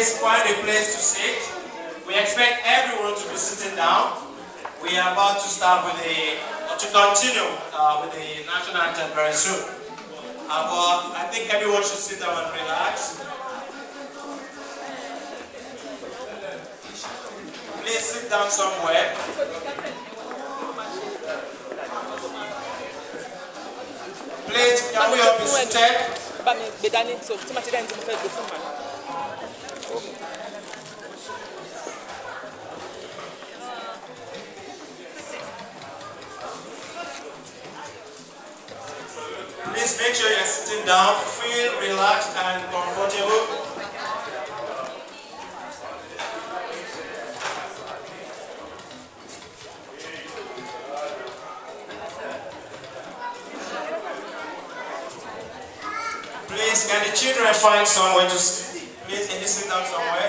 Please find a place to sit. We expect everyone to be sitting down. We are about to start with to continue with the national anthem very soon. But I think everyone should sit down and relax. Please sit down somewhere. Please, can we all be seated? Please make sure you're sitting down, feel relaxed and comfortable. Please, can the children find somewhere to sit? Please, can you sit down somewhere?